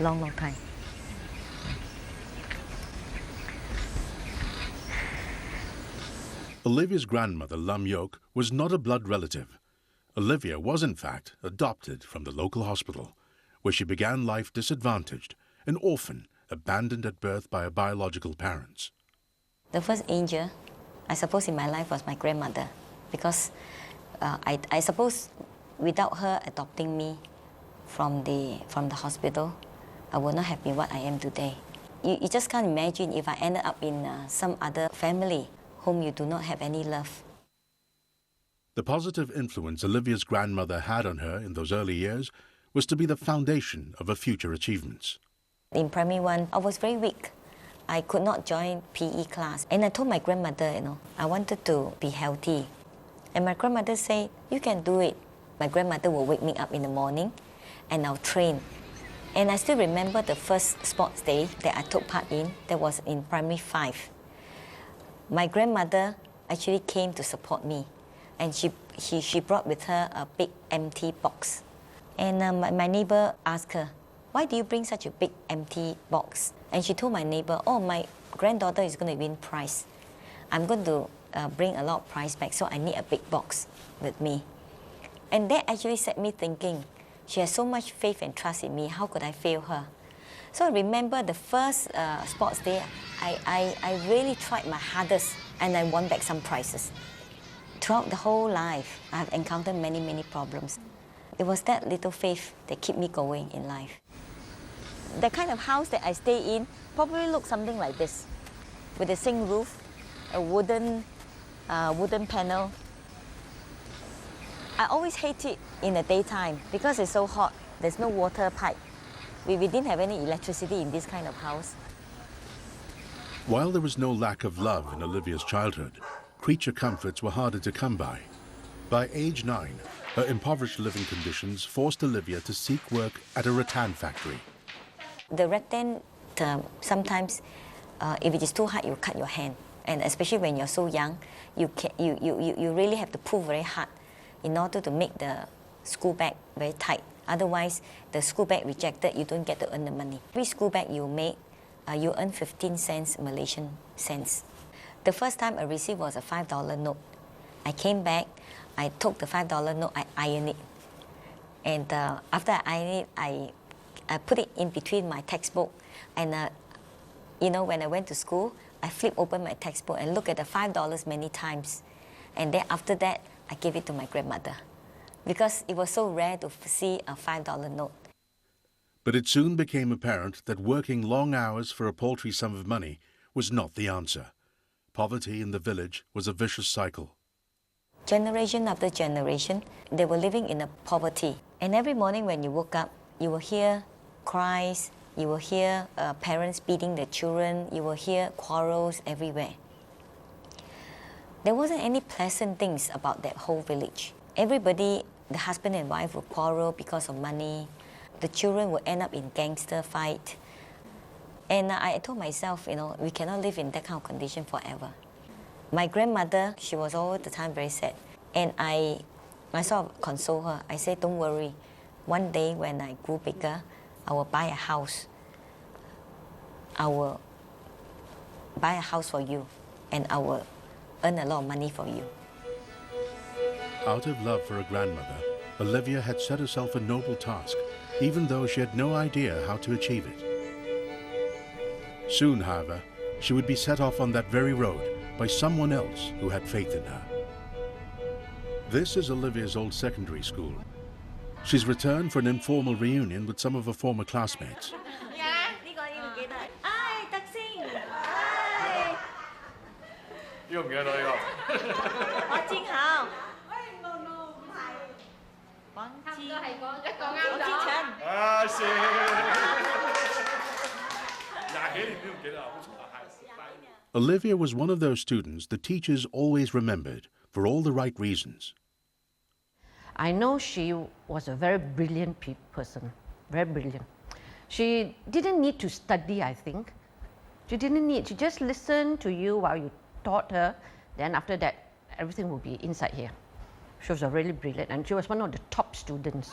long time. Olivia's grandmother, Lum Yok, was not a blood relative. Olivia was, in fact, adopted from the local hospital, where she began life disadvantaged, an orphan, abandoned at birth by her biological parents. The first angel, I suppose, in my life was my grandmother, because I suppose without her adopting me from the hospital, I would not have been what I am today. You just can't imagine if I ended up in some other family whom you do not have any love. The positive influence Olivia's grandmother had on her in those early years was to be the foundation of her future achievements. In primary 1, I was very weak. I could not join PE class. And I told my grandmother, I wanted to be healthy. And my grandmother said, you can do it. My grandmother will wake me up in the morning and I'll train. And I still remember the first sports day that I took part in, that was in primary 5. My grandmother actually came to support me, and she brought with her a big empty box. And my neighbor asked her, why do you bring such a big empty box? And she told my neighbor, oh, my granddaughter is going to win prize. I'm going to bring a lot of prize back, so I need a big box with me. And that actually set me thinking, she has so much faith and trust in me, how could I fail her? So I remember the first sports day, I really tried my hardest and I won back some prizes. Throughout the whole life, I have encountered many, many problems. It was that little faith that kept me going in life. The kind of house that I stay in probably looks something like this, with a zinc roof, a wooden panel. I always hate it in the daytime because it's so hot. There's no water pipe. We didn't have any electricity in this kind of house. While there was no lack of love in Olivia's childhood, creature comforts were harder to come by. By age 9, her impoverished living conditions forced Olivia to seek work at a rattan factory. The rattan, sometimes, if it is too hard, you cut your hand. And especially when you're so young, you really have to pull very hard in order to make the school bag very tight. Otherwise, the school bag rejected, you don't get to earn the money. Every school bag you make, you earn 15 cents Malaysian cents. The first time I received was a $5 note. I came back, I took the $5 note, I ironed it. And after I ironed it, I put it in between my textbook. And when I went to school, I flipped open my textbook and looked at the $5 many times. And then after that, I gave it to my grandmother, because it was so rare to see a $5 note. But it soon became apparent that working long hours for a paltry sum of money was not the answer. Poverty in the village was a vicious cycle. Generation after generation, they were living in a poverty. And every morning when you woke up, you will hear cries, you will hear parents beating their children, you will hear quarrels everywhere. There wasn't any pleasant things about that whole village. Everybody, the husband and wife, would quarrel because of money. The children would end up in gangster fight. And I told myself, we cannot live in that kind of condition forever. My grandmother, she was all the time very sad. And I sort of console her. I said, don't worry. One day when I grew bigger, I will buy a house. I will buy a house for you, and I will earn a lot of money for you. Out of love for her grandmother, Olivia had set herself a noble task, even though she had no idea how to achieve it. Soon, however, she would be set off on that very road by someone else who had faith in her. This is Olivia's old secondary school. She's returned for an informal reunion with some of her former classmates. Olivia was one of those students the teachers always remembered for all the right reasons. I know she was a very brilliant person, very brilliant. She didn't need to study, I think. She just listened to you while you taught her. Then after that, everything will be inside here. She was really brilliant, and she was one of the top students.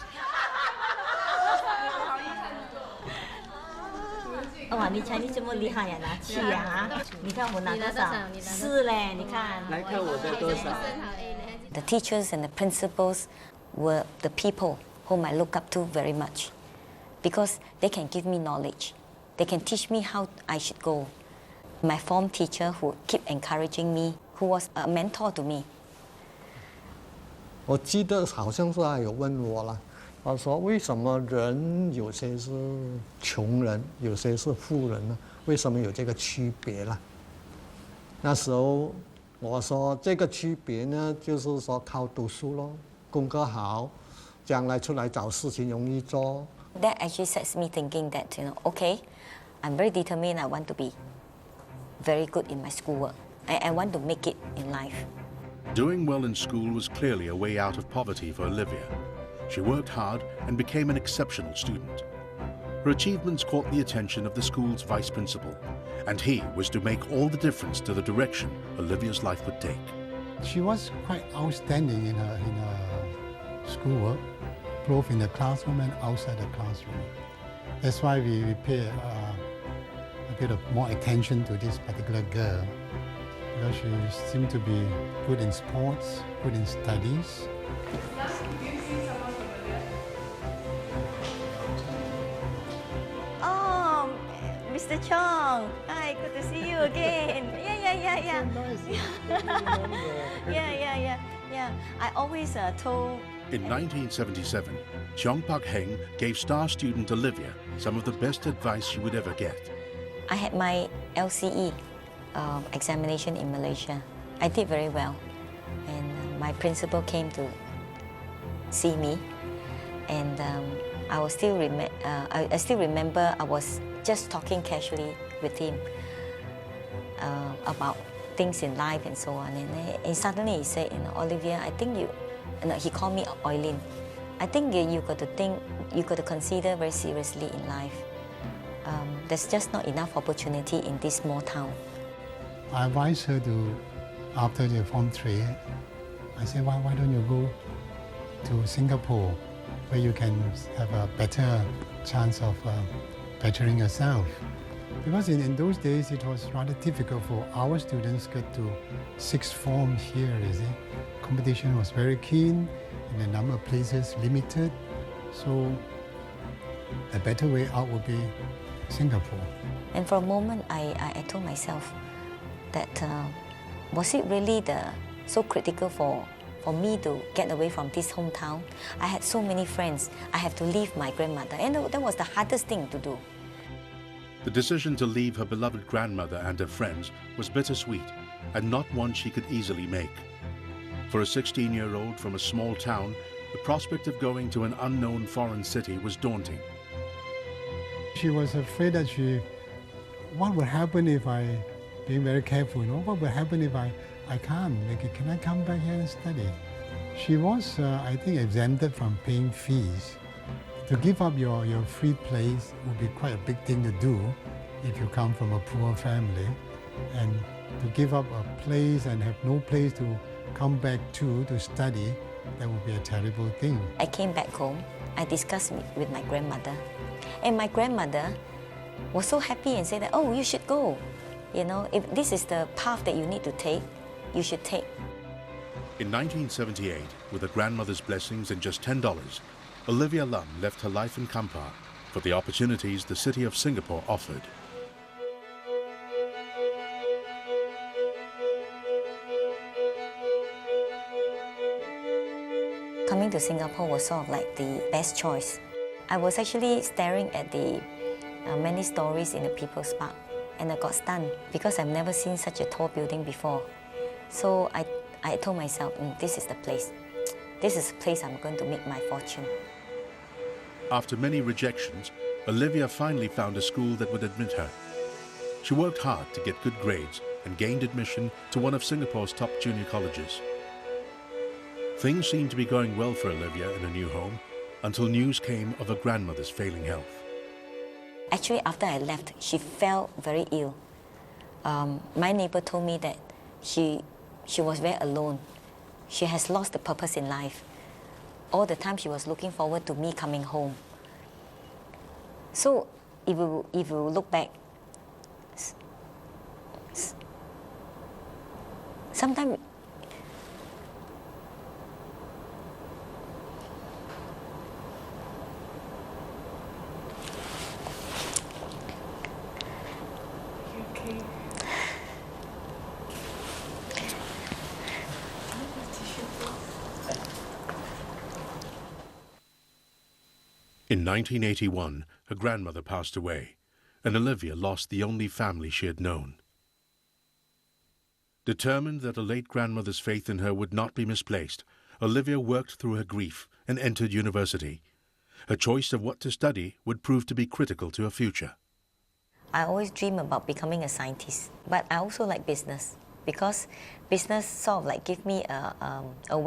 哇，你 Chinese 这么厉害呀，拿去呀！你看我拿多少？4嘞，你看。来看我的多少。The teachers and the principals were the people whom I look up to very much, because they can give me knowledge. They can teach me how I should go. My form teacher who keep encouraging me, who was a mentor to me. 我记得好像是他有问我了，他说为什么人有些是穷人，有些是富人呢？为什么有这个区别啦？那时候我说这个区别呢，就是说靠读书咯，功课好，将来出来找事情容易做。That actually sets me thinking that, okay, I'm very determined. I want to be very good in my schoolwork. I want to make it in life. Doing well in school was clearly a way out of poverty for Olivia. She worked hard and became an exceptional student. Her achievements caught the attention of the school's vice principal, and he was to make all the difference to the direction Olivia's life would take. She was quite outstanding in her schoolwork, both in the classroom and outside the classroom. That's why we pay a bit of more attention to this particular girl, because she seemed to be good in sports, good in studies. Oh, Mr. Chong, hi, good to see you again. Yeah. I always told. In 1977, Cheong Pak Heng gave star student Olivia some of the best advice she would ever get. I had my LCE examination in Malaysia. I did very well, and my principal came to see me, and I still remember I was just talking casually with him about things in life and so on, and suddenly he said, Olivia, I think you. He called me Oilin. I think you got to consider very seriously in life. There's just not enough opportunity in this small town. I advised her to, after the Form 3, I said, why don't you go to Singapore, where you can have a better chance of bettering yourself. Because in those days, it was rather difficult for our students to get to 6th form here, you see. Competition was very keen, and the number of places limited. So a better way out would be Singapore. And for a moment, I told myself that was it really so critical for me to get away from this hometown? I had so many friends. I have to leave my grandmother, and that was the hardest thing to do. The decision to leave her beloved grandmother and her friends was bittersweet, and not one she could easily make. For a 16-year-old from a small town, the prospect of going to an unknown foreign city was daunting. She was afraid that what would happen if being very careful, what would happen if I can't make it? Can I come back here and study? She was, I think, exempted from paying fees. To give up your free place would be quite a big thing to do if you come from a poor family. And to give up a place and have no place to come back to study, that would be a terrible thing. I came back home. I discussed with my grandmother. And my grandmother was so happy and said that, oh, you should go. If this is the path that you need to take, you should take. In 1978, with her grandmother's blessings and just $10, Olivia Lum left her life in Kampar for the opportunities the city of Singapore offered. Coming to Singapore was sort of like the best choice. I was actually staring at the many stories in the People's Park, and I got stunned because I've never seen such a tall building before. So I told myself, this is the place. This is the place I'm going to make my fortune. After many rejections, Olivia finally found a school that would admit her. She worked hard to get good grades and gained admission to one of Singapore's top junior colleges. Things seemed to be going well for Olivia in her new home until news came of her grandmother's failing health. Actually, after I left, she fell very ill. My neighbor told me that she was very alone. She has lost the purpose in life. All the time she was looking forward to me coming home. So if you look back, sometimes In 1981, her grandmother passed away, and Olivia lost the only family she had known. Determined that her late grandmother's faith in her would not be misplaced, Olivia worked through her grief and entered university. Her choice of what to study would prove to be critical to her future. I always dream about becoming a scientist, but I also like business because business sort of like give me a way.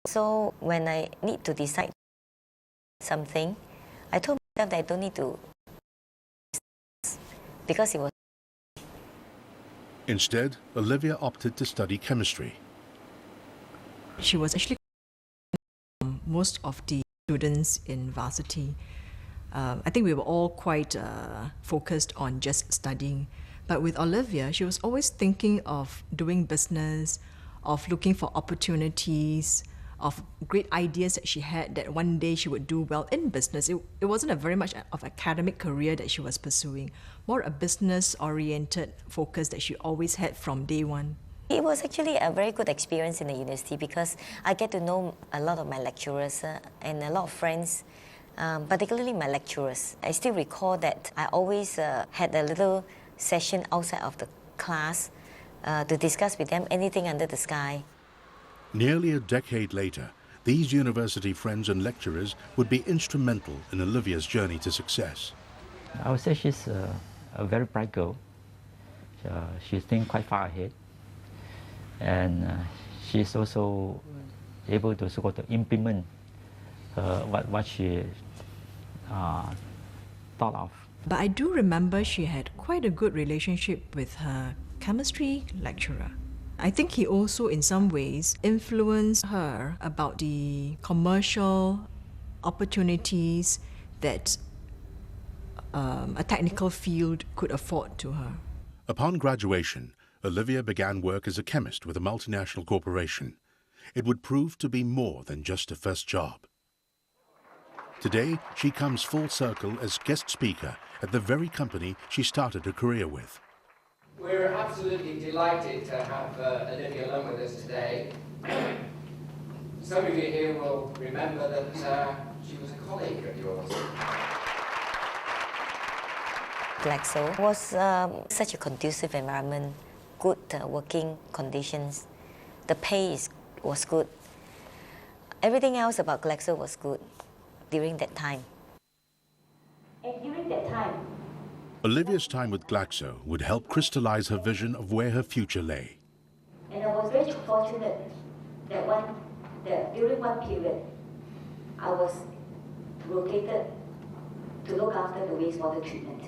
So when I need to decide something, I told myself that I don't need to, because it was. Instead, Olivia opted to study chemistry. She was actually most of the students in varsity. I think we were all quite focused on just studying. But with Olivia, she was always thinking of doing business, of looking for opportunities, of great ideas that she had that one day she would do well in business. It wasn't a very much of academic career that she was pursuing, more a business-oriented focus that she always had from day one. It was actually a very good experience in the university because I get to know a lot of my lecturers and a lot of friends, particularly my lecturers. I still recall that I always had a little session outside of the class to discuss with them anything under the sky. Nearly a decade later, these university friends and lecturers would be instrumental in Olivia's journey to success. I would say she's a very bright girl. She's thinking quite far ahead. And she's also able to sort of implement what she thought of. But I do remember she had quite a good relationship with her chemistry lecturer. I think he also, in some ways, influenced her about the commercial opportunities that a technical field could afford to her. Upon graduation, Olivia began work as a chemist with a multinational corporation. It would prove to be more than just a first job. Today, she comes full circle as guest speaker at the very company she started her career with. We're absolutely delighted to have Olivia Lum with us today. Some of you here will remember that she was a colleague of yours. Glaxo was such a conducive environment, good working conditions. The pay was good. Everything else about Glaxo was good during that time. And during that time, Olivia's time with Glaxo would help crystallize her vision of where her future lay. And I was very fortunate that during one period, I was rotated to look after the wastewater treatment.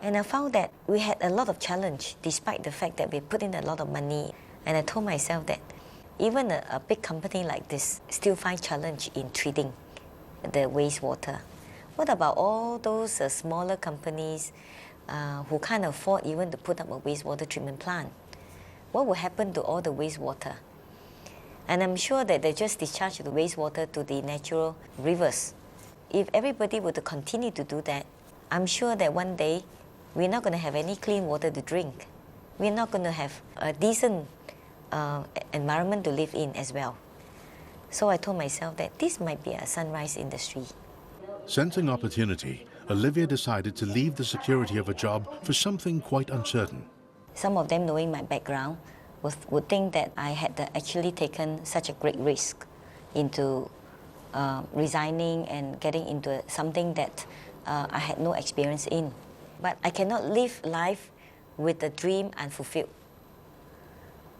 And I found that we had a lot of challenge, despite the fact that we put in a lot of money. And I told myself that even a big company like this still finds challenge in treating the wastewater. What about all those smaller companies who can't afford even to put up a wastewater treatment plant? What will happen to all the wastewater? And I'm sure that they just discharge the wastewater to the natural rivers. If everybody were to continue to do that, I'm sure that one day we're not going to have any clean water to drink. We're not going to have a decent environment to live in as well. So I told myself that this might be a sunrise industry. Sensing opportunity, Olivia decided to leave the security of a job for something quite uncertain. Some of them, knowing my background, would think that I had actually taken such a great risk into resigning and getting into something that I had no experience in. But I cannot live life with a dream unfulfilled.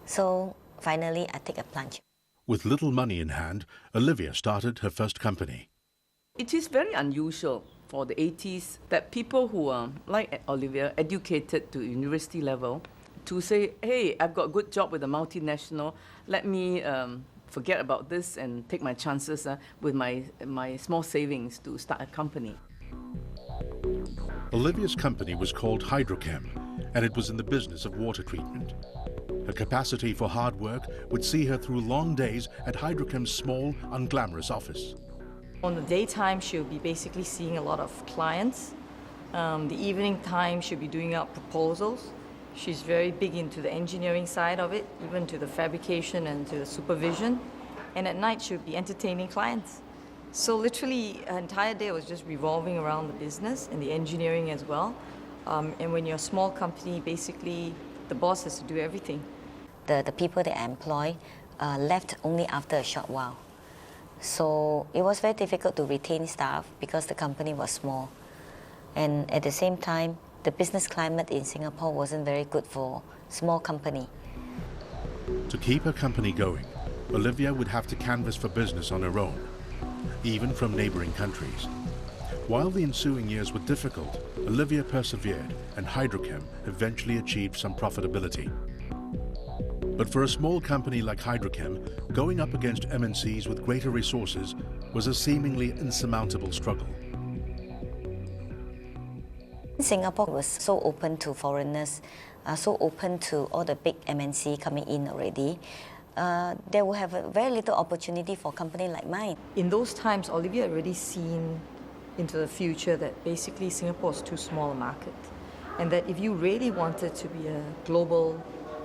So finally, I take a plunge. With little money in hand, Olivia started her first company. It is very unusual for the 80s that people who are, like Olivia, educated to university level, to say, hey, I've got a good job with a multinational, let me forget about this and take my chances with my small savings to start a company. Olivia's company was called Hydrochem, and it was in the business of water treatment. Her capacity for hard work would see her through long days at Hydrochem's small, unglamorous office. On the daytime, she'll be basically seeing a lot of clients. The evening time, she'll be doing out proposals. She's very big into the engineering side of it, even to the fabrication and to the supervision. And at night, she'll be entertaining clients. So literally, her entire day was just revolving around the business and the engineering as well. And when you're a small company, basically, the boss has to do everything. The people they employ left only after a short while. So it was very difficult to retain staff because the company was small. And at the same time, the business climate in Singapore wasn't very good for small company. To keep her company going, Olivia would have to canvass for business on her own, even from neighboring countries. While the ensuing years were difficult, Olivia persevered and Hydrochem eventually achieved some profitability. But for a small company like Hydrochem, going up against MNCs with greater resources was a seemingly insurmountable struggle. Singapore was so open to foreigners, so open to all the big MNC coming in already. There will have a very little opportunity for a company like mine. In those times, Olivia had already seen into the future that basically Singapore is too small a market, and that if you really wanted to be a global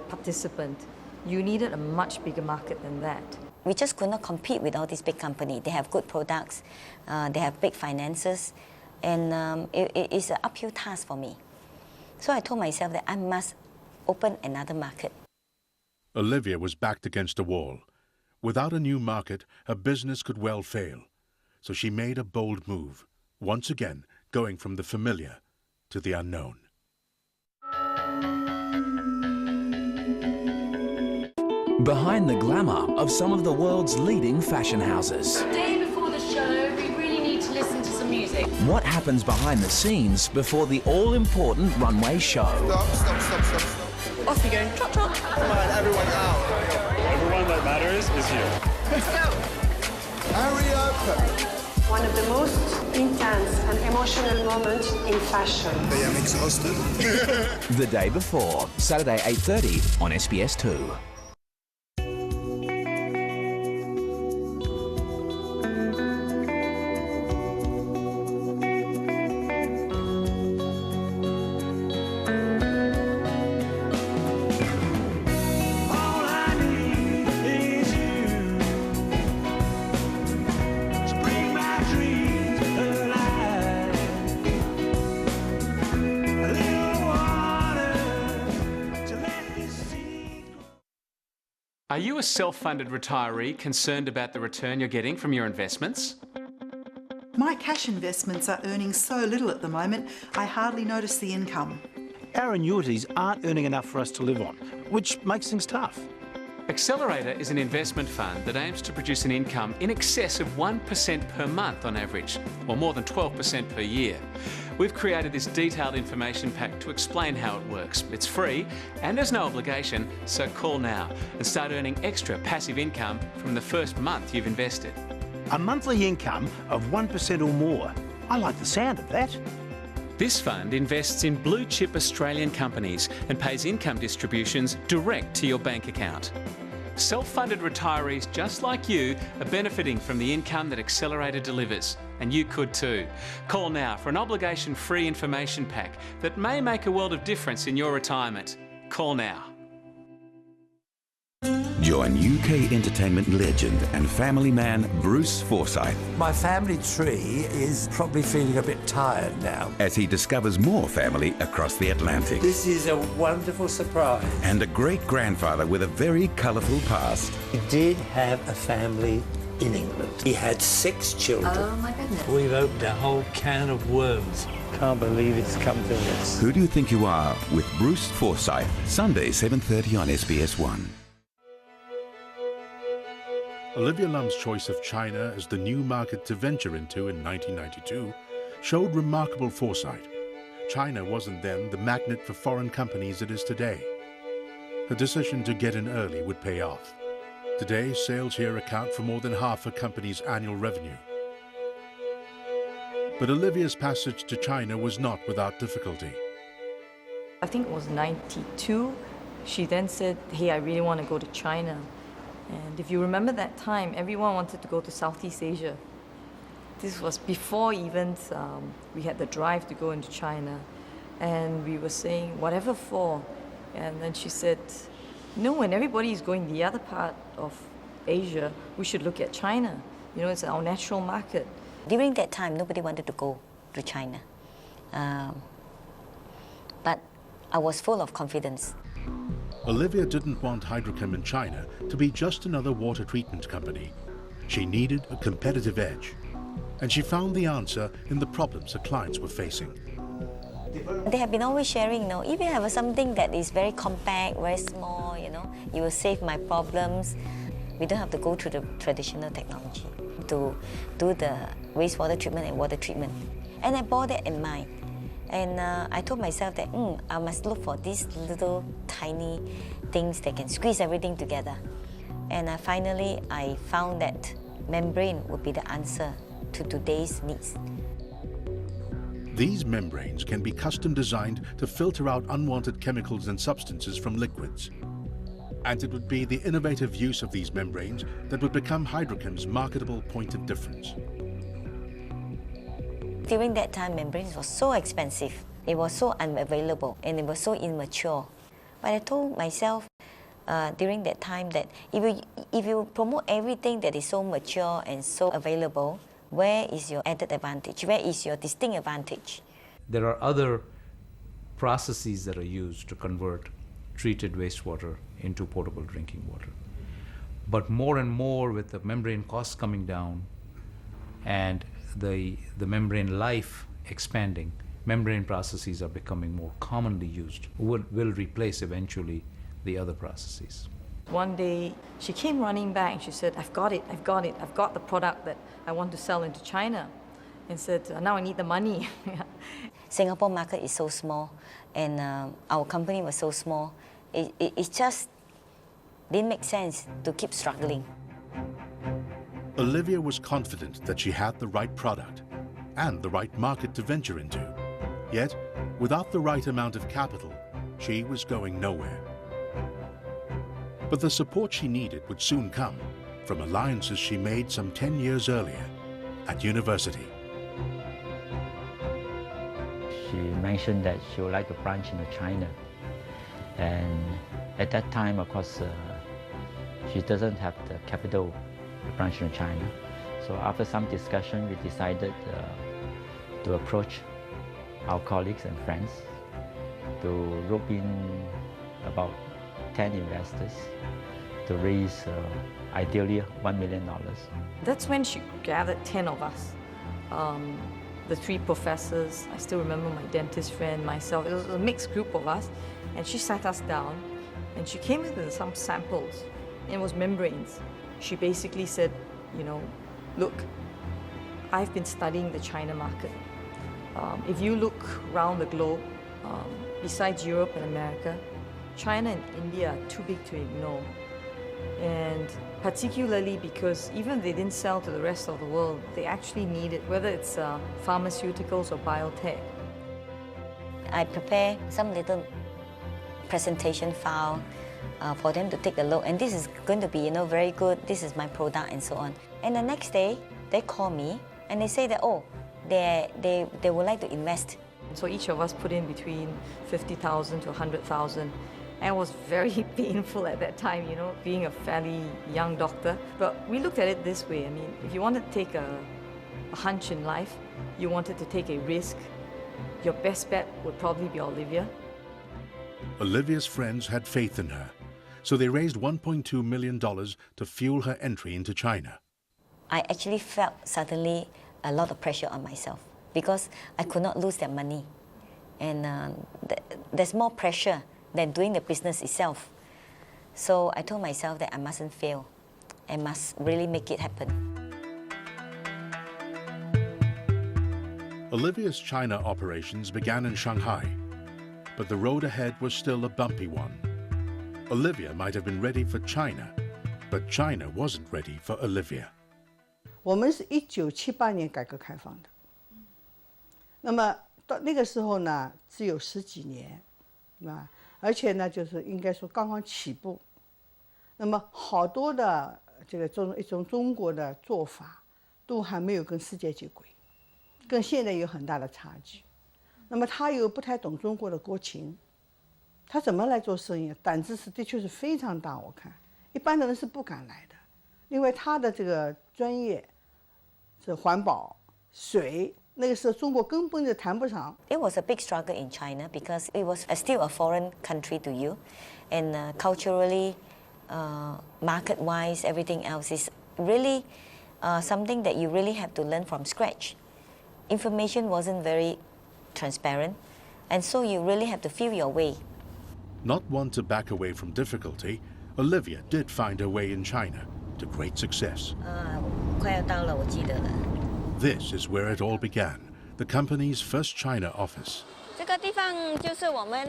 participant, you needed a much bigger market than that. We just could not compete with all these big companies. They have good products, they have big finances, and it is an uphill task for me. So I told myself that I must open another market. Olivia was backed against a wall. Without a new market, her business could well fail. So she made a bold move, once again going from the familiar to the unknown. Behind the glamour of some of the world's leading fashion houses. The day before the show, we really need to listen to some music. What happens behind the scenes before the all-important runway show? Stop. Off you go. Trot, trot. Come on, everyone out. Everyone that matters is here. Let's go. Hurry up. One of the most intense and emotional moments in fashion. I am exhausted. The day before, Saturday 8:30 on SBS2. Are you a self-funded retiree concerned about the return you're getting from your investments? My cash investments are earning so little at the moment, I hardly notice the income. Our annuities aren't earning enough for us to live on, which makes things tough. Accelerator is an investment fund that aims to produce an income in excess of 1% per month on average, or more than 12% per year. We've created this detailed information pack to explain how it works. It's free and there's no obligation, so call now and start earning extra passive income from the first month you've invested. A monthly income of 1% or more. I like the sound of that. This fund invests in blue chip Australian companies and pays income distributions direct to your bank account. Self-funded retirees just like you are benefiting from the income that Accelerator delivers, and you could too. Call now for an obligation-free information pack that may make a world of difference in your retirement. Call now. Join UK entertainment legend and family man Bruce Forsyth. My family tree is probably feeling a bit tired now. As he discovers more family across the Atlantic. This is a wonderful surprise. And a great-grandfather with a very colourful past. He did have a family in England. He had 6 children. Oh my goodness. We've opened a whole can of worms. Can't believe it's come to this. Who Do You Think You Are? With Bruce Forsyth. Sunday, 7:30 on SBS1. Olivia Lum's choice of China as the new market to venture into in 1992 showed remarkable foresight. China wasn't then the magnet for foreign companies it is today. Her decision to get in early would pay off. Today, sales here account for more than half a company's annual revenue. But Olivia's passage to China was not without difficulty. I think it was 92. She then said, hey, I really want to go to China. And if you remember that time, everyone wanted to go to Southeast Asia. This was before even we had the drive to go into China. And we were saying, whatever for? And then she said, no, when everybody is going the other part of Asia, we should look at China. You know, it's our natural market. During that time, nobody wanted to go to China. But I was full of confidence. Olivia didn't want Hydrochem in China to be just another water treatment company. She needed a competitive edge. And she found the answer in the problems her clients were facing. They have been always sharing, if you have something that is very compact, very small, you will save my problems. We don't have to go through the traditional technology to do the wastewater treatment and water treatment. And I bore that in mind. And I told myself that I must look for these little tiny things that can squeeze everything together. And finally, I found that membrane would be the answer to today's needs. These membranes can be custom designed to filter out unwanted chemicals and substances from liquids. And it would be the innovative use of these membranes that would become Hydrochem's marketable point of difference. During that time, membranes was so expensive. It was so unavailable and it was so immature. But I told myself during that time that if you promote everything that is so mature and so available, where is your added advantage? Where is your distinct advantage? There are other processes that are used to convert treated wastewater into potable drinking water. But more and more, with the membrane costs coming down and the membrane life expanding, membrane processes are becoming more commonly used, will replace eventually the other processes. One day, she came running back and she said, I've got it, I've got the product that I want to sell into China. And said, now I need the money. Singapore market is so small and our company was so small. It just didn't make sense to keep struggling. Olivia was confident that she had the right product and the right market to venture into. Yet, without the right amount of capital, she was going nowhere. But the support she needed would soon come from alliances she made some 10 years earlier at university. She mentioned that she would like to branch into China. And at that time, of course, she doesn't have the capital to branch into China. So after some discussion, we decided to approach our colleagues and friends to rope in about 10 investors to raise ideally $1 million. That's when she gathered 10 of us. The 3 professors, I still remember my dentist friend, myself. It was a mixed group of us. And she sat us down and she came with some samples. And it was membranes. She basically said, look, I've been studying the China market. If you look around the globe, besides Europe and America, China and India are too big to ignore. And particularly because even if they didn't sell to the rest of the world, they actually need it, whether it's pharmaceuticals or biotech. I prepare some little presentation file for them to take a look. And this is going to be, very good. This is my product and so on. And the next day, they call me and they say that, they would like to invest. So each of us put in between 50,000 to 100,000. And it was very painful at that time, being a fairly young doctor. But we looked at it this way. I mean, if you wanted to take a hunch in life, you wanted to take a risk, your best bet would probably be Olivia. Olivia's friends had faith in her, so they raised $1.2 million to fuel her entry into China. I actually felt suddenly a lot of pressure on myself because I could not lose that money. And there's more pressure than doing the business itself. So I told myself that I mustn't fail. I must really make it happen. Olivia's China operations began in Shanghai, but the road ahead was still a bumpy one. Olivia might have been ready for China, But China wasn't ready for Olivia. 我们是1978年改革开放的，那么到那个时候呢，只有10几年，啊，而且呢，就是应该说刚刚起步。那么好多的这个中国的做法，都还没有跟世界接轨，跟现在有很大的差距。那么他又不太懂中国的国情，他怎么来做生意？胆子的确是非常大，我看一般的人是不敢来的。另外，他的这个专业是环保、水，那个时候中国根本就谈不上。It was a big struggle in China because it was still a foreign country to you, and culturally, market-wise, everything else is really something that you really have to learn from scratch. Information wasn't very transparent, and so you really have to feel your way. Not one to back away from difficulty, Olivia did find her way in China to great success. 快要到了，我记得了。This is where it all began, the company's first China office. 这个地方就是我们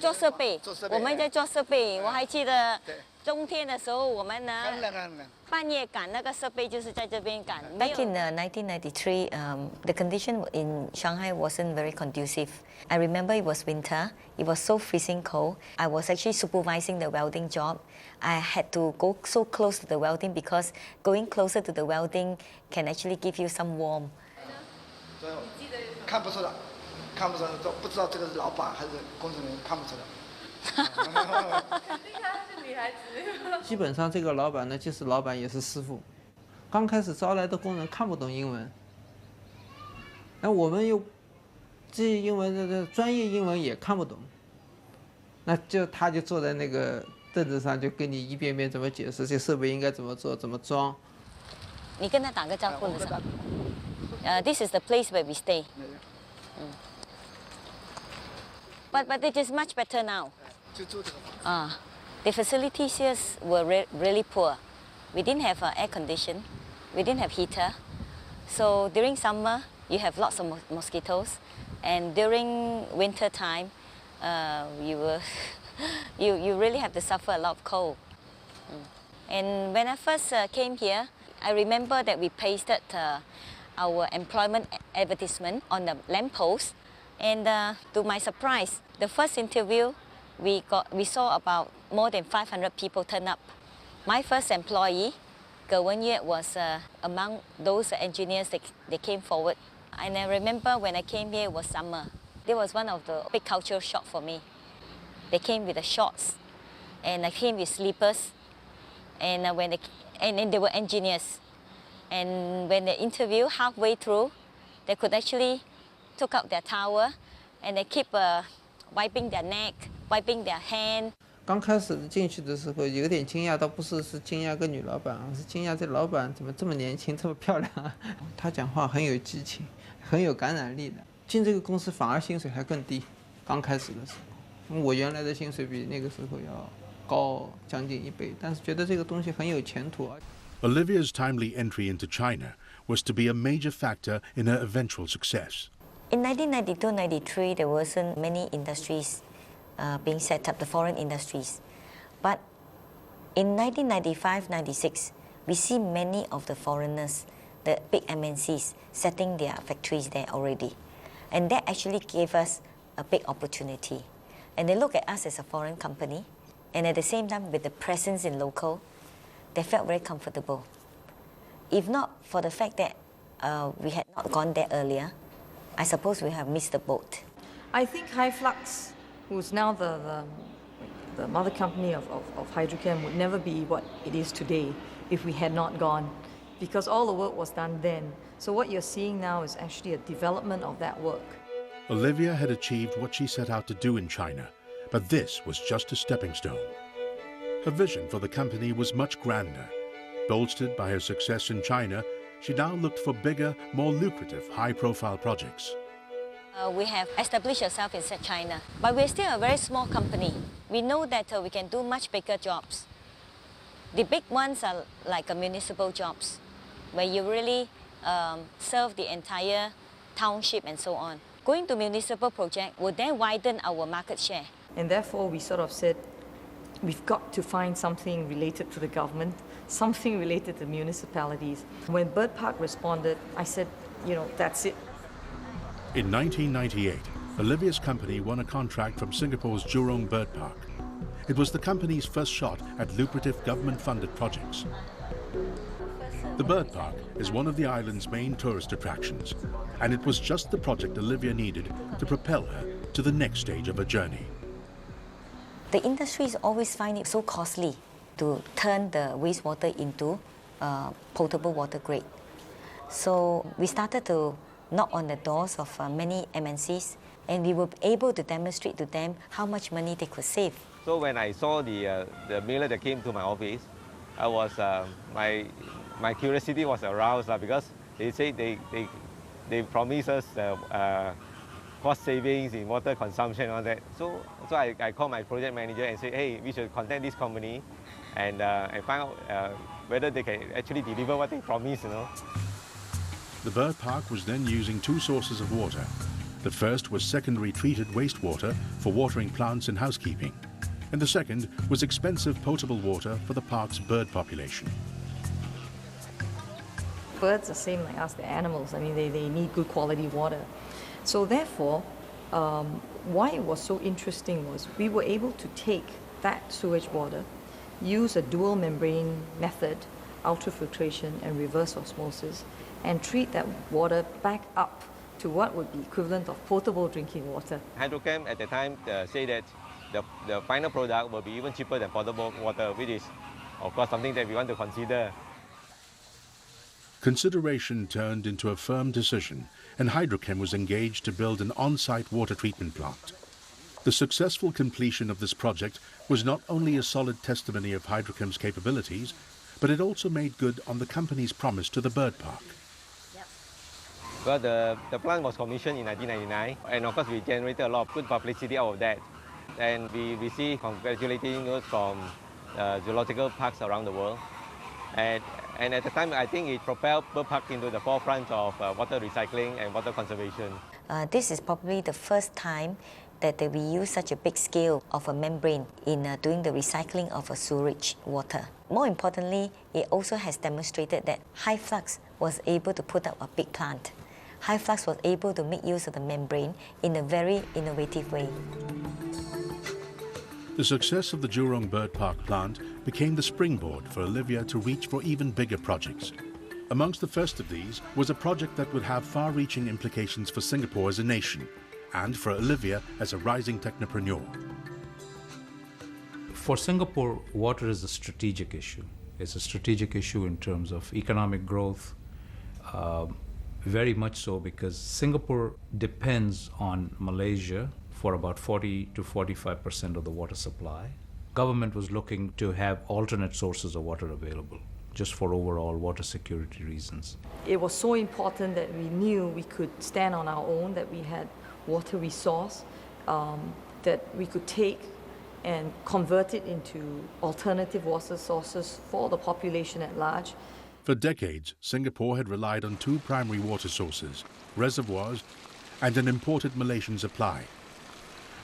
做设备，我们在做设备。我还记得冬天的时候，我们呢半夜赶那个设备，就是在这边赶。Back in 1993, the condition in Shanghai wasn't very conducive. I remember it was winter. It was so freezing cold. I was actually supervising the welding job. I had to go so close to the welding because going closer to the welding can actually give you some warmth. 看不出来，看不出来，都不知道这个是老板还是工程人员，看不出来。肯定她是女孩子。基本上这个老板呢，就是老板也是师傅。刚开始招来的工人看不懂英文，那我们又这些英文这专业英文也看不懂，那他就坐在那个凳子上，就跟你一遍遍怎么解释这设备应该怎么做，怎么装。你跟他打个招呼的时候，this is the place where we stay. But it is much better now. The facilities here were really poor. We didn't have air condition. We didn't have heater. So during summer, you have lots of mosquitoes, and during winter time, you really have to suffer a lot of cold. And when I first came here, I remember that we pasted our employment advertisement on the lamppost. And to my surprise, the first interview, we saw about more than 500 people turn up. My first employee, Ge Wenyue, was among those engineers that came forward. And I remember when I came here, it was summer. It was one of the big culture shock for me. They came with the shorts, and I came with slippers, and and they were engineers. And when they interview halfway through, they could actually took out their towel, and they keep wiping their neck, wiping their hand. 刚开始进去的时候有点惊讶，倒不是惊讶个女老板，而是惊讶这老板怎么这么年轻，这么漂亮。她讲话很有激情，很有感染力的。进这个公司反而薪水还更低，刚开始的时候，我原来的薪水比那个时候要高将近1倍，但是觉得这个东西很有前途。Olivia's timely entry into China was to be a major factor in her eventual success. In 1992-93, there wasn't many industries being set up, the foreign industries. But in 1995-96, we see many of the foreigners, the big MNCs, setting their factories there already. And that actually gave us a big opportunity. And they look at us as a foreign company, and at the same time, with the presence in local, they felt very comfortable. If not for the fact that we had not gone there earlier, I suppose we have missed the boat. I think Hyflux, who's now the mother company of Hydrochem, would never be what it is today if we had not gone, because all the work was done then. So what you're seeing now is actually a development of that work. Olivia had achieved what she set out to do in China, but this was just a stepping stone. Her vision for the company was much grander. Bolstered by her success in China, she now looked for bigger, more lucrative, high-profile projects. We have established ourselves in China, but we're still a very small company. We know that we can do much bigger jobs. The big ones are like municipal jobs, where you really serve the entire township and so on. Going to municipal project would then widen our market share. And therefore, we sort of said, we've got to find something related to the government, something related to municipalities. When Bird Park responded, I said, that's it. In 1998, Olivia's company won a contract from Singapore's Jurong Bird Park. It was the company's first shot at lucrative government-funded projects. The Bird Park is one of the island's main tourist attractions, and it was just the project Olivia needed to propel her to the next stage of her journey. The industries always find it so costly to turn the wastewater into potable water grade. So we started to knock on the doors of many MNCs, and we were able to demonstrate to them how much money they could save. So when I saw the mailer that came to my office, I was my curiosity was aroused because they say they promise us cost savings in water consumption and all that. So I called my project manager and said, hey, we should contact this company and find out whether they can actually deliver what they promise, The Bird Park was then using two sources of water. The first was secondary treated wastewater for watering plants and housekeeping, and the second was expensive potable water for the park's bird population. Birds are same like us, they're animals. I mean, they need good quality water. So therefore, why it was so interesting was we were able to take that sewage water, use a dual membrane method, ultrafiltration and reverse osmosis, and treat that water back up to what would be equivalent of potable drinking water. Hydrochem at the time said that the final product will be even cheaper than potable water, which is, of course, something that we want to consider. Consideration turned into a firm decision, and Hydrochem was engaged to build an on-site water treatment plant. The successful completion of this project was not only a solid testimony of Hydrochem's capabilities, but it also made good on the company's promise to the Bird Park. Well, the plant was commissioned in 1999, and of course we generated a lot of good publicity out of that. And we received congratulating notes from zoological parks around the world. And at the time, I think it propelled Bird Park into the forefront of water recycling and water conservation. This is probably the first time that we use such a big scale of a membrane in doing the recycling of a sewage water. More importantly, it also has demonstrated that Hyflux was able to put up a big plant. Hyflux was able to make use of the membrane in a very innovative way. The success of the Jurong Bird Park plant became the springboard for Olivia to reach for even bigger projects. Amongst the first of these was a project that would have far-reaching implications for Singapore as a nation and for Olivia as a rising technopreneur. For Singapore, water is a strategic issue. It's a strategic issue in terms of economic growth, very much so because Singapore depends on Malaysia for about 40 to 45% of the water supply. Government was looking to have alternate sources of water available, just for overall water security reasons. It was so important that we knew we could stand on our own, that we had water resource that we could take and convert it into alternative water sources for the population at large. For decades, Singapore had relied on two primary water sources, reservoirs and an imported Malaysian supply.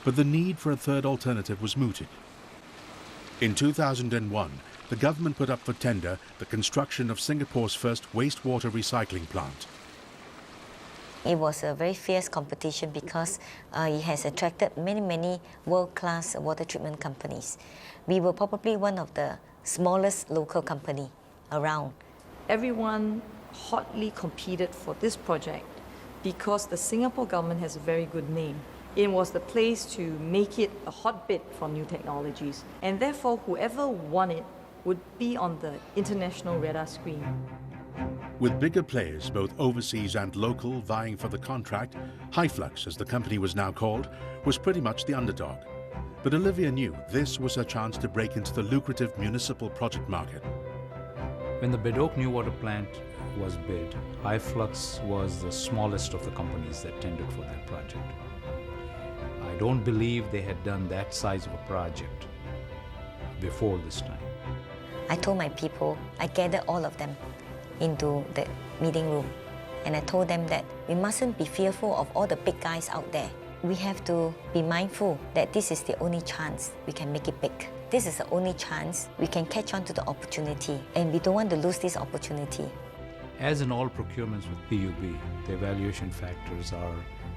But the need for a third alternative was mooted. In 2001, the government put up for tender the construction of Singapore's first wastewater recycling plant. It was a very fierce competition because it has attracted many world-class water treatment companies. We were probably one of the smallest local company around. Everyone hotly competed for this project because the Singapore government has a very good name. It was the place to make it a hotbed for new technologies, and therefore whoever won it would be on the international radar screen. With bigger players, both overseas and local, vying for the contract, Hyflux, as the company was now called, was pretty much the underdog. But Olivia knew this was her chance to break into the lucrative municipal project market. When the Bedok New Water Plant was bid, Hyflux was the smallest of the companies that tendered for that project. I don't believe they had done that size of a project before this time. I told my people, I gathered all of them into the meeting room, and I told them that we mustn't be fearful of all the big guys out there. We have to be mindful that this is the only chance we can make it big. this is the only chance we can catch on to the opportunity, and we don't want to lose this opportunity. As in all procurements with PUB, the evaluation factors are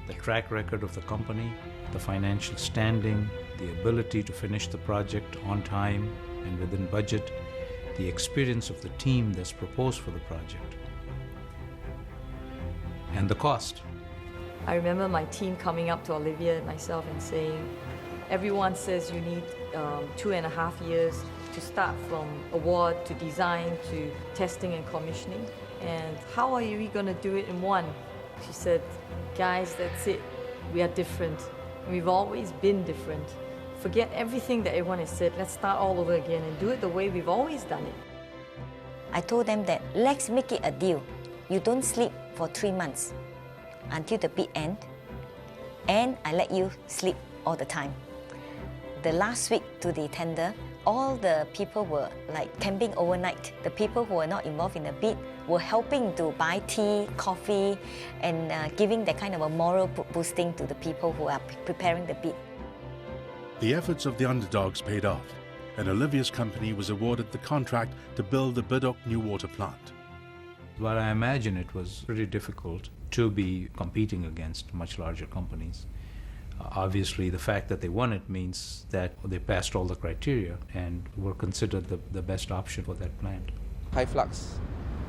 the track record of the company, the financial standing, the ability to finish the project on time and within budget, the experience of the team that's proposed for the project, and the cost. I remember my team coming up to Olivia and myself and saying, everyone says you need 2.5 years to start from award to design to testing and commissioning. And how are we going to do it in one? She said, guys, that's it. We are different. We've always been different. Forget everything that everyone has said. Let's start all over again and do it the way we've always done it. I told them that let's make it a deal. You don't sleep for 3 months until the bid end, and I let you sleep all the time. The last week to the tender, all the people were like camping overnight. The people who were not involved in the bid were helping to buy tea, coffee, and giving that kind of a moral boosting to the people who are preparing the bid. The efforts of the underdogs paid off, and Olivia's company was awarded the contract to build the Bedok new water plant. But I imagine it was pretty difficult to be competing against much larger companies. Obviously, the fact that they won it means that they passed all the criteria and were considered the best option for that plant. Hyflux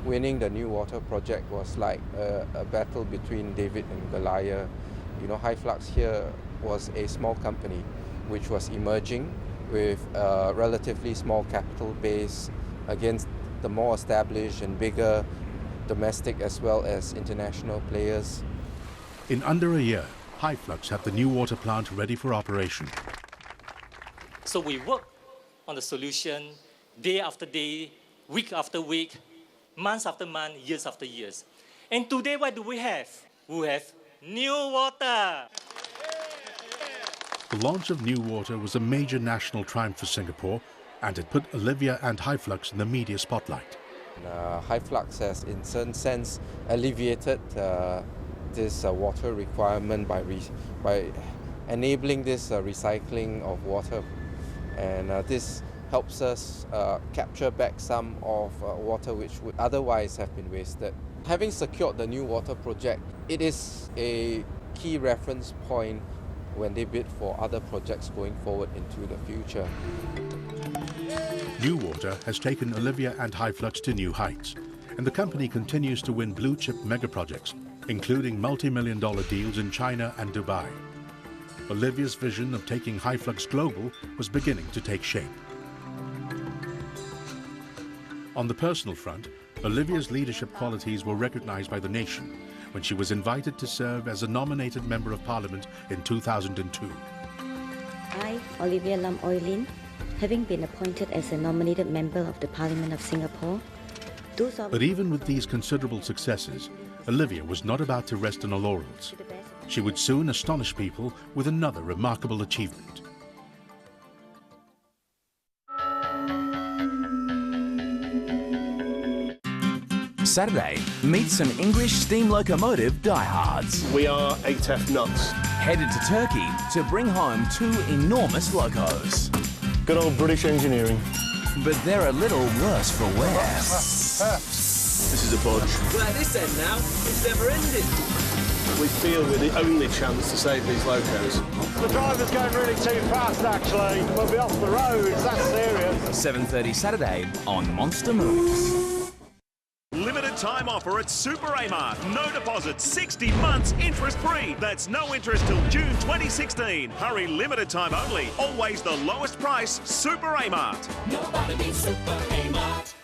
winning the new water project was like a battle between David and Goliath. You know, Hyflux here was a small company which was emerging with a relatively small capital base against the more established and bigger domestic as well as international players. In under a year, Hyflux had the new water plant ready for operation. So we work on the solution day after day, week after week, months after month, years after years. And today what do we have? We have new water. The launch of new water was a major national triumph for Singapore, and it put Olivia and Hyflux in the media spotlight. Hyflux has in certain sense alleviated this water requirement by enabling this recycling of water, and this helps us capture back some of water which would otherwise have been wasted. Having secured the new water project, it is a key reference point when they bid for other projects going forward into the future. New water has taken Olivia and Hyflux to new heights, and the company continues to win blue-chip mega projects, including multi-million-dollar deals in China and Dubai. Olivia's vision of taking Hyflux global was beginning to take shape. On the personal front, Olivia's leadership qualities were recognized by the nation when she was invited to serve as a nominated Member of Parliament in 2002. I, Olivia Lum, having been appointed as a nominated Member of the Parliament of Singapore. But even with these considerable successes, Olivia was not about to rest on her laurels. She would soon astonish people with another remarkable achievement. Saturday, meet some English steam locomotive diehards. We are ATEF nuts. Headed to Turkey to bring home 2 enormous locos. Good old British engineering. But they're a little worse for wear. This is a bodge. Well, at this end now, it's never ending. We feel we're the only chance to save these locos. The driver's going really too fast, actually. We'll be off the roads, that's serious. 7:30 Saturday on Monster Moves. Limited time offer at Super Amart. No deposit, 60 months interest-free. That's no interest till June 2016. Hurry, limited time only. Always the lowest price, Super Amart. Nobody beats Super Amart.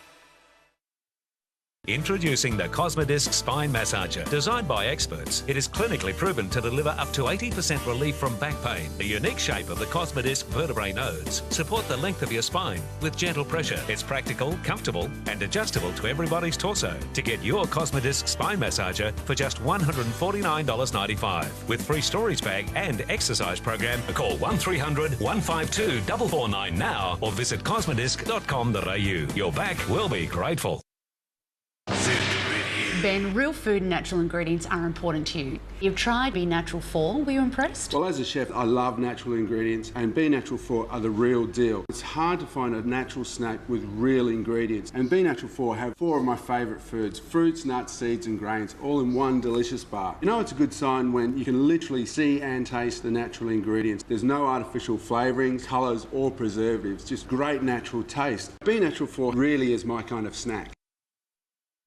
Introducing the Cosmodisc Spine Massager. Designed by experts, it is clinically proven to deliver up to 80% relief from back pain. The unique shape of the Cosmodisc vertebrae nodes support the length of your spine with gentle pressure. It's practical, comfortable, and adjustable to everybody's torso. To get your Cosmodisc Spine Massager for just $149.95 with free storage bag and exercise program, call 1300 152 449 now or visit cosmodisc.com.au. Your back will be grateful. Ben, real food and natural ingredients are important to you. You've tried Be Natural 4. Were you impressed? Well, as a chef, I love natural ingredients, and Be Natural 4 are the real deal. It's hard to find a natural snack with real ingredients, and Be Natural 4 have 4 of my favourite foods: fruits, nuts, seeds and grains, all in one delicious bar. You know it's a good sign when you can literally see and taste the natural ingredients. There's no artificial flavourings, colours or preservatives, just great natural taste. Be Natural 4 really is my kind of snack.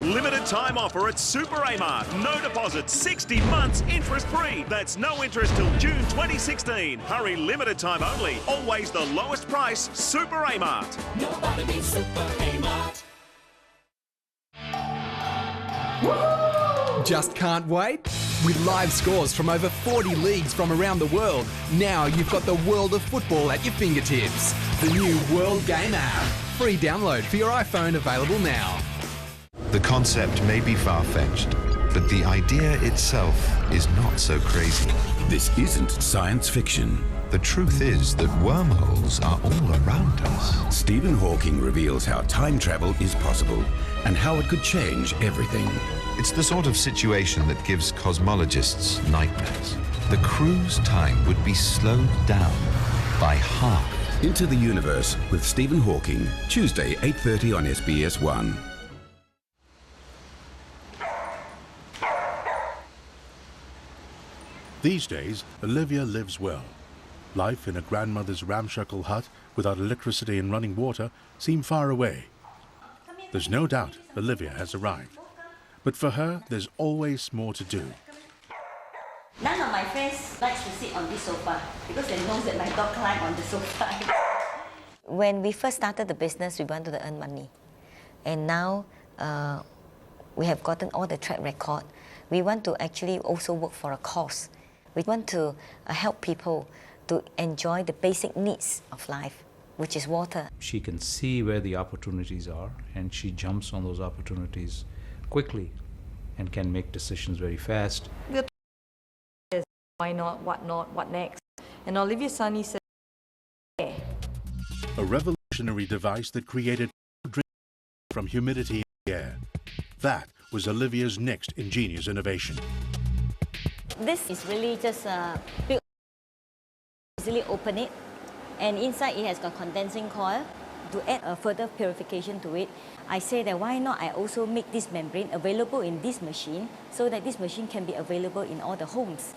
Limited time offer at Super Amart. No deposit, 60 months interest-free. That's no interest till June 2016. Hurry, limited time only. Always the lowest price, Super Amart. Nobody beats Super Amart. Just can't wait? With live scores from over 40 leagues from around the world, now you've got the world of football at your fingertips. The new World Game app. Free download for your iPhone, available now. The concept may be far-fetched, but the idea itself is not so crazy. This isn't science fiction. The truth is that wormholes are all around us. Stephen Hawking reveals how time travel is possible and how it could change everything. It's the sort of situation that gives cosmologists nightmares. The crew's time would be slowed down by half. Into the Universe with Stephen Hawking, Tuesday, 8:30 on SBS 1. These days, Olivia lives well. Life in a grandmother's ramshackle hut without electricity and running water seemed far away. There's no doubt Olivia has arrived. But for her, there's always more to do. None of my friends likes to sit on this sofa because they know that my dog climbs on the sofa. When we first started the business, we wanted to earn money. And now we have gotten all the track record. We want to actually also work for a cause. We want to help people to enjoy the basic needs of life, which is water. She can see where the opportunities are, and she jumps on those opportunities quickly and can make decisions very fast. Why not, what next? And Olivia Sunny said, yeah. A revolutionary device that created drink from humidity in the air. That was Olivia's next ingenious innovation. This is really just built, easily open it, and inside it has got condensing coil. To add a further purification to it, I say that why not I also make this membrane available in this machine so that this machine can be available in all the homes.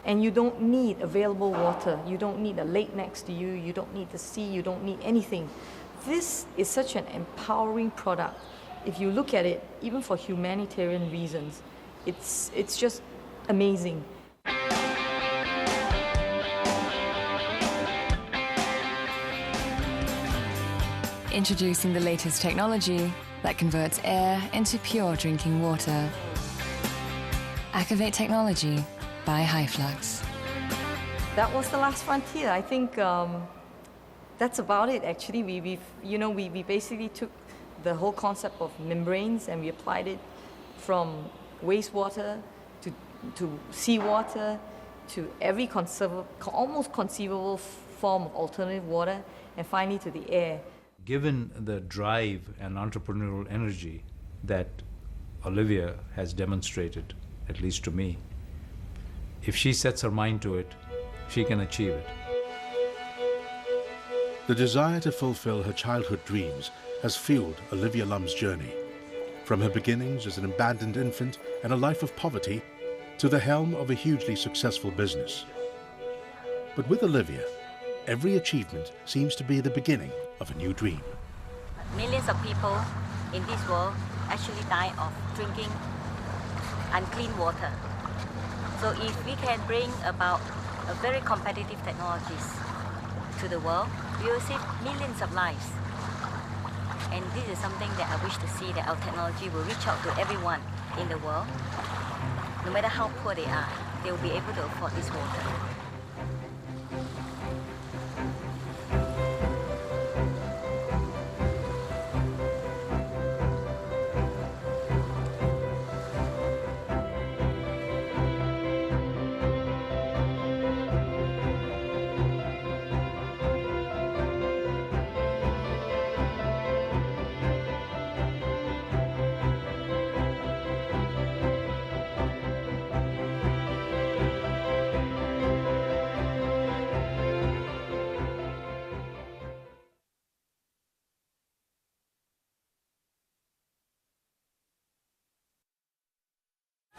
And you don't need available water. You don't need a lake next to you. You don't need the sea. You don't need anything. This is such an empowering product. If you look at it, even for humanitarian reasons, it's just amazing. Introducing the latest technology that converts air into pure drinking water. Activate technology by Hyflux. That was the last frontier. I think that's about it. Actually, we basically took the whole concept of membranes and we applied it from wastewater to seawater to every almost conceivable form of alternative water, and finally to the air. Given the drive and entrepreneurial energy that Olivia has demonstrated, at least to me, if she sets her mind to it, she can achieve it. The desire to fulfill her childhood dreams has fueled Olivia Lum's journey. From her beginnings as an abandoned infant and a life of poverty to the helm of a hugely successful business. But with Olivia, every achievement seems to be the beginning of a new dream. Millions of people in this world actually die of drinking unclean water. So if we can bring about a very competitive technologies to the world, we will save millions of lives. And this is something that I wish to see, that our technology will reach out to everyone in the world. No matter how poor they are, they will be able to afford this water.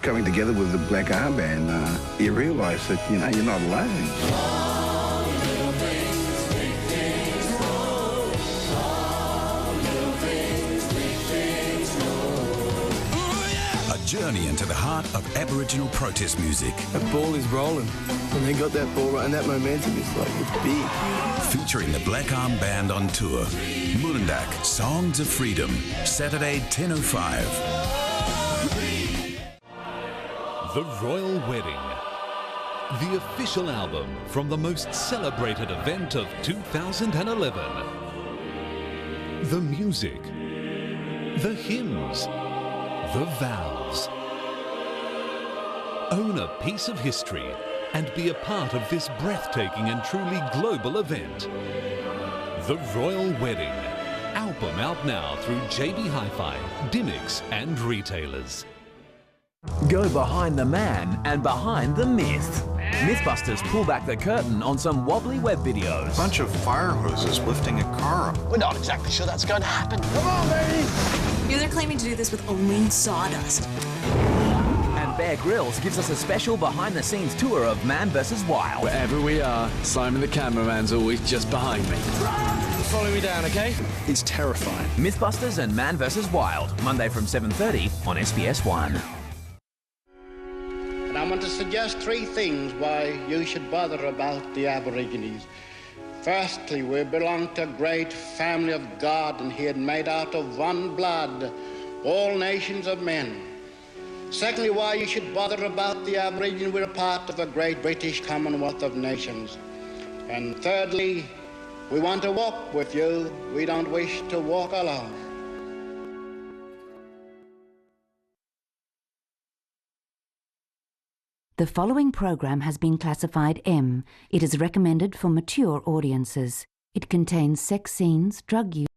Coming together with the Black Armband, you realise that, you know, you're not alone. A journey into the heart of Aboriginal protest music. That ball is rolling. When they got that ball right, and that momentum is like, it's big. Featuring the Black Armband on tour. Mulundak, Songs of Freedom, Saturday 10:05. The Royal Wedding. The official album from the most celebrated event of 2011. The music. The hymns. The vows. Own a piece of history and be a part of this breathtaking and truly global event. The Royal Wedding. Album out now through JB Hi-Fi, Dimmicks and retailers. Go behind the man and behind the myth. Mythbusters pull back the curtain on some wobbly web videos. Bunch of fire hoses lifting a car up. We're not exactly sure that's going to happen. Come on, baby! Yeah, they're claiming to do this with only sawdust. And Bear Grylls gives us a special behind-the-scenes tour of Man vs. Wild. Wherever we are, Simon the cameraman's always just behind me. Follow me down, okay? It's terrifying. Mythbusters and Man vs. Wild, Monday from 7:30 on SBS 1. And I want to suggest 3 things why you should bother about the Aborigines. Firstly, we belong to a great family of God, and He had made out of one blood all nations of men. Secondly, why you should bother about the Aborigines, we're a part of the great British Commonwealth of Nations. And thirdly, we want to walk with you, we don't wish to walk alone. The following program has been classified M. It is recommended for mature audiences. It contains sex scenes, drug use,